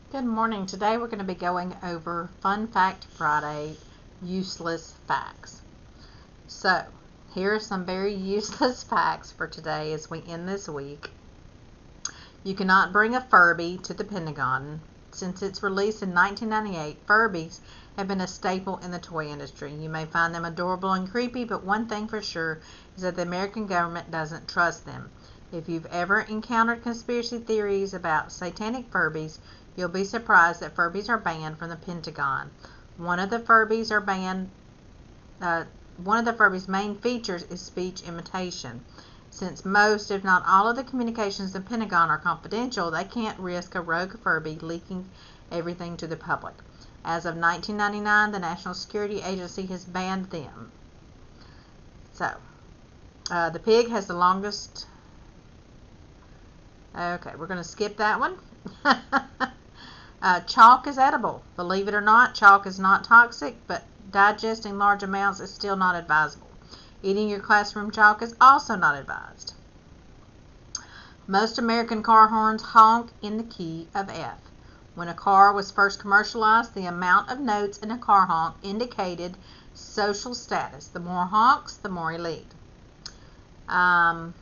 Good morning. Today we're going to be going over Fun Fact Friday, useless facts. So, here are some very useless facts for today as we end this week. You cannot bring a Furby to the Pentagon. Since its release in 1998, Furbies have been a staple in the toy industry. You may find them adorable and creepy, but one thing for sure is that the American government doesn't trust them. If you've ever encountered conspiracy theories about satanic Furbies, you'll be surprised that Furbies are banned from the Pentagon. One of the Furbies' main features is speech imitation. Since most, if not all, of the communications in the Pentagon are confidential, they can't risk a rogue Furby leaking everything to the public. As of 1999, the National Security Agency has banned them. So, the pig has the longest... Okay, we're going to skip that one. Chalk is edible. Believe it or not, chalk is not toxic, but digesting large amounts is still not advisable. Eating your classroom chalk is also not advised. Most American car horns honk in the key of F. When a car was first commercialized, the amount of notes in a car honk indicated social status. The more honks, the more elite. Let's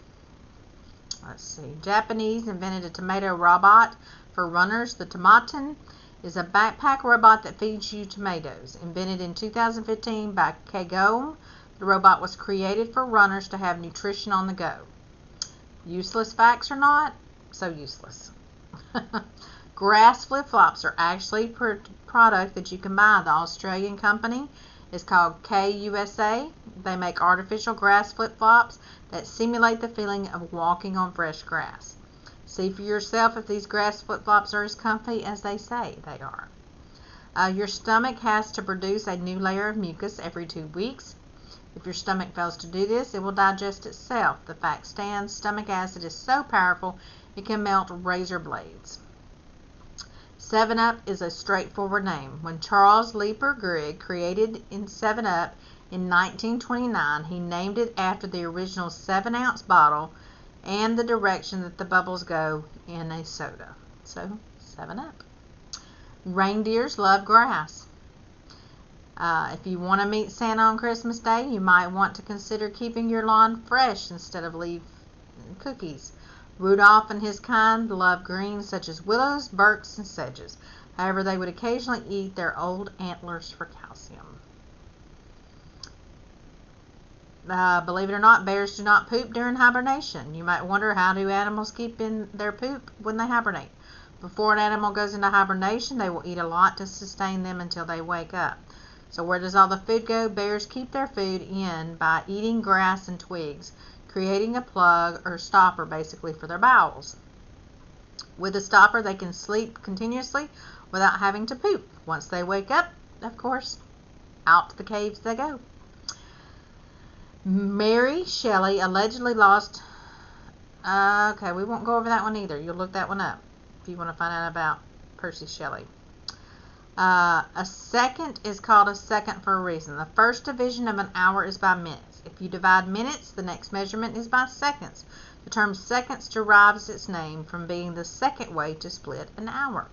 see. Japanese invented a tomato robot for runners. The Tomaten is a backpack robot that feeds you tomatoes. Invented in 2015 by Kagome, the robot was created for runners to have nutrition on the go. Useless facts or not? So useless. Grass flip-flops are actually a product that you can buy. The Australian company is called KUSA. They make artificial grass flip-flops that simulate the feeling of walking on fresh grass. See for yourself if these grass flip-flops are as comfy as they say they are. Your stomach has to produce a new layer of mucus every 2 weeks. If your stomach fails to do this, it will digest itself. The fact stands, stomach acid is so powerful it can melt razor blades. 7-Up is a straightforward name. When Charles Leeper Grigg created 7-Up in 1929, he named it after the original 7-ounce bottle and the direction that the bubbles go in a soda. So, 7-Up. Reindeers love grass. If you want to meet Santa on Christmas Day, you might want to consider keeping your lawn fresh instead of leaf cookies. Rudolph and his kind love greens such as willows, birks, and sedges. However, they would occasionally eat their old antlers for calcium. Believe it or not, bears do not poop during hibernation. You might wonder, how do animals keep in their poop when they hibernate? Before an animal goes into hibernation, they will eat a lot to sustain them until they wake up. So where does all the food go? Bears keep their food in by eating grass and twigs, creating a plug or stopper basically for their bowels. With a stopper, they can sleep continuously without having to poop. Once they wake up, of course, out to the caves they go. Mary Shelley allegedly lost... okay, we won't go over that one either. You'll look that one up if you want to find out about Percy Shelley. A second is called a second for a reason. The first division of an hour is by minutes. If you divide minutes, the next measurement is by seconds. The term seconds derives its name from being the second way to split an hour.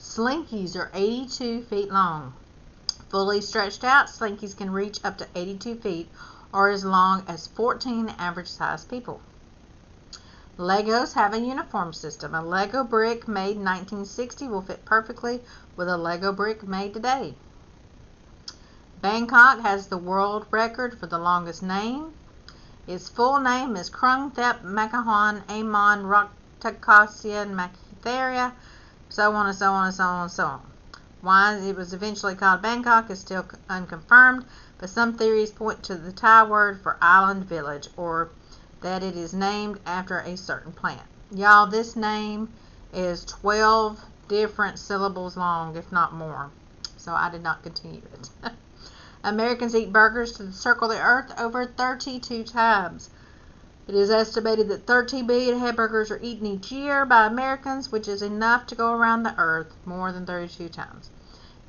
Slinkies are 82 feet long. Fully stretched out, slinkies can reach up to 82 feet or as long as 14 average-sized people. Legos have a uniform system. A Lego brick made in 1960 will fit perfectly with a Lego brick made today. Bangkok has the world record for the longest name. Its full name is Krungthep Makahuan Amon Raktakasian Makitharia, so on and so on and so on and so on. Why it was eventually called Bangkok is still unconfirmed, but some theories point to the Thai word for island village, or that it is named after a certain plant. Y'all, this name is 12 different syllables long, if not more. So I did not continue it. Americans eat burgers to circle the earth over 32 times. It is estimated that 13 billion hamburgers are eaten each year by Americans, which is enough to go around the earth more than 32 times.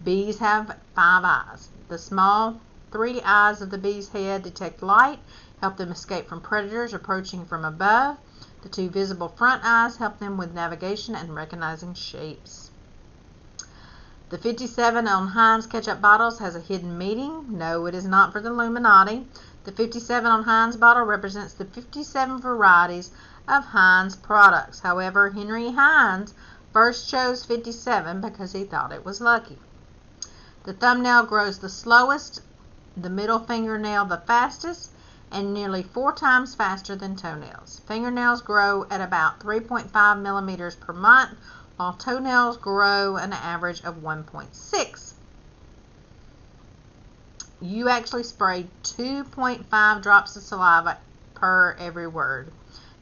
Bees have 5 eyes. The small 3 eyes of the bee's head detect light, help them escape from predators approaching from above. The two visible front eyes help them with navigation and recognizing shapes. The 57 on Heinz ketchup bottles has a hidden meaning. No, it is not for the Illuminati. The 57 on Heinz bottle represents the 57 varieties of Heinz products. However, Henry Heinz first chose 57 because he thought it was lucky. The thumbnail grows the slowest, the middle fingernail the fastest, and nearly 4 times faster than toenails. Fingernails grow at about 3.5 millimeters per month, while toenails grow an average of 1.6. You actually spray 2.5 drops of saliva per every word.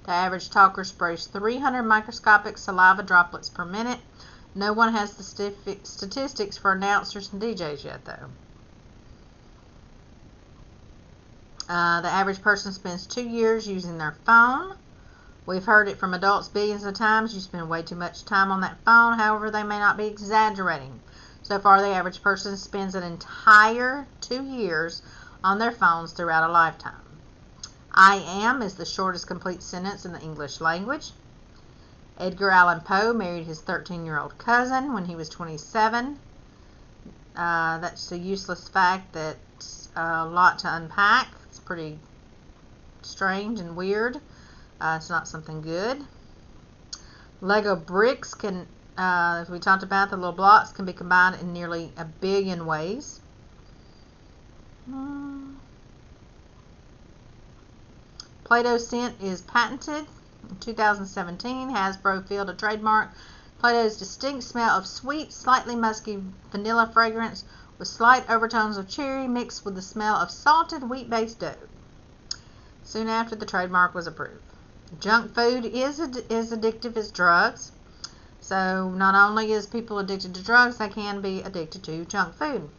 The average talker sprays 300 microscopic saliva droplets per minute. No one has the statistics for announcers and DJs yet, though. The average person spends 2 years using their phone. We've heard it from adults billions of times. You spend way too much time on that phone. However, they may not be exaggerating. So far, the average person spends an entire 2 years on their phones throughout a lifetime. I am is the shortest complete sentence in the English language. Edgar Allan Poe married his 13-year-old cousin when he was 27. That's a useless fact that's a lot to unpack. It's pretty strange and weird. It's not something good. Lego bricks can, as we talked about, the little blocks can be combined in nearly 1 billion ways. Play-Doh scent is patented. In 2017, Hasbro filed a trademark. Play-Doh's distinct smell of sweet, slightly musky vanilla fragrance with slight overtones of cherry mixed with the smell of salted wheat-based dough. Soon after, the trademark was approved. Junk food is addictive as drugs. So not only is people addicted to drugs, they can be addicted to junk food.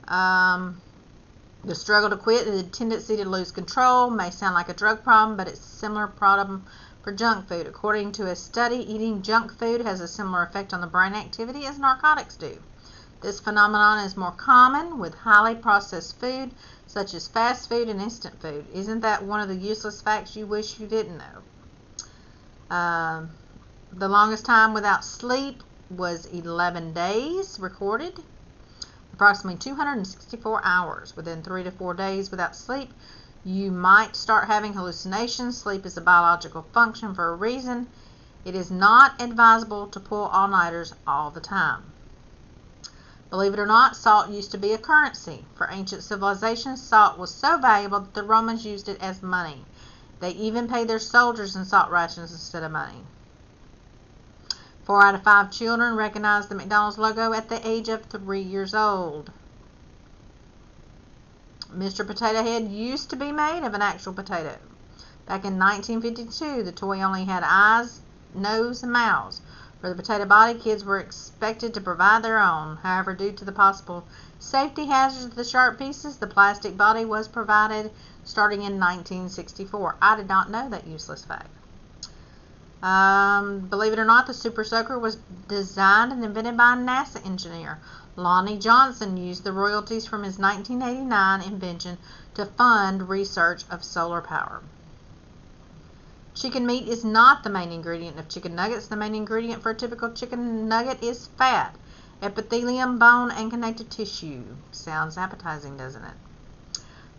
The struggle to quit, the tendency to lose control, may sound like a drug problem, but it's a similar problem for junk food. According to a study, eating junk food has a similar effect on the brain activity as narcotics do. This phenomenon is more common with highly processed food, such as fast food and instant food. Isn't that one of the useless facts you wish you didn't know? The longest time without sleep was 11 days recorded. Approximately 264 hours. Within 3 to 4 days without sleep, you might start having hallucinations. Sleep is a biological function for a reason. It is not advisable to pull all-nighters all the time. Believe it or not, salt used to be a currency. For ancient civilizations, salt was so valuable that the Romans used it as money. They even paid their soldiers in salt rations instead of money. 4 out of 5 children recognize the McDonald's logo at the age of 3 years old. Mr. Potato Head used to be made of an actual potato. Back in 1952, the toy only had eyes, nose, and mouths. For the potato body, kids were expected to provide their own. However, due to the possible safety hazards of the sharp pieces, the plastic body was provided starting in 1964. I did not know that useless fact. Believe it or not, the Super Soaker was designed and invented by a NASA engineer. Lonnie Johnson used the royalties from his 1989 invention to fund research of solar power. Chicken meat is not the main ingredient of chicken nuggets. The main ingredient for a typical chicken nugget is fat, epithelium, bone, and connective tissue. Sounds appetizing, doesn't it?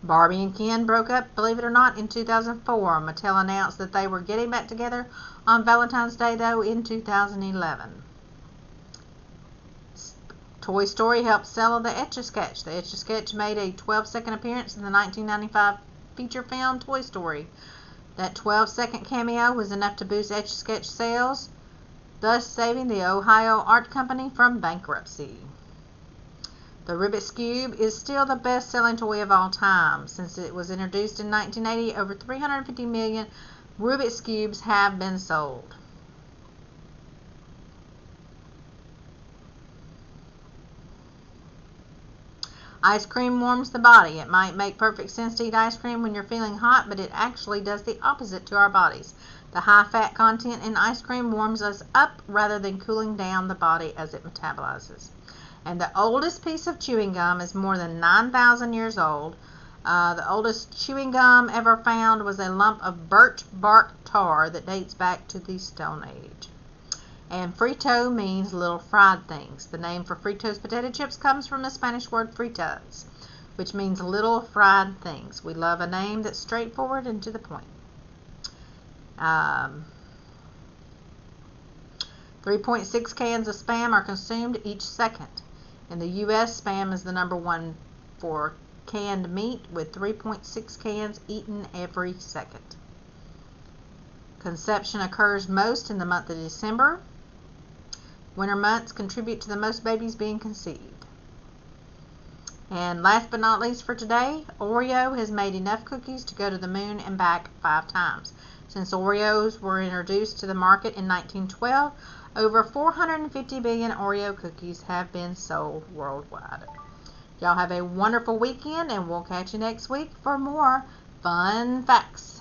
Barbie and Ken broke up, believe it or not, in 2004. Mattel announced that they were getting back together on Valentine's Day, though, in 2011. Toy Story helped sell the Etch-a-Sketch. The Etch-a-Sketch made a 12-second appearance in the 1995 feature film Toy Story. That 12-second cameo was enough to boost Etch-a-Sketch sales, thus saving the Ohio Art Company from bankruptcy. The Rubik's Cube is still the best-selling toy of all time. Since it was introduced in 1980, over 350 million Rubik's Cubes have been sold. Ice cream warms the body. It might make perfect sense to eat ice cream when you're feeling hot, but it actually does the opposite to our bodies. The high-fat content in ice cream warms us up rather than cooling down the body as it metabolizes. And the oldest piece of chewing gum is more than 9,000 years old. The oldest chewing gum ever found was a lump of birch bark tar that dates back to the Stone Age. And frito means little fried things. The name for Fritos potato chips comes from the Spanish word fritas, which means little fried things. We love a name that's straightforward and to the point. 3.6 cans of Spam are consumed each second. In the U.S., Spam is the number one for canned meat, with 3.6 cans eaten every second. Conception occurs most in the month of December. Winter months contribute to the most babies being conceived. And last but not least for today, Oreo has made enough cookies to go to the moon and back 5 times. Since Oreos were introduced to the market in 1912, over 450 billion Oreo cookies have been sold worldwide. Y'all have a wonderful weekend, and we'll catch you next week for more fun facts.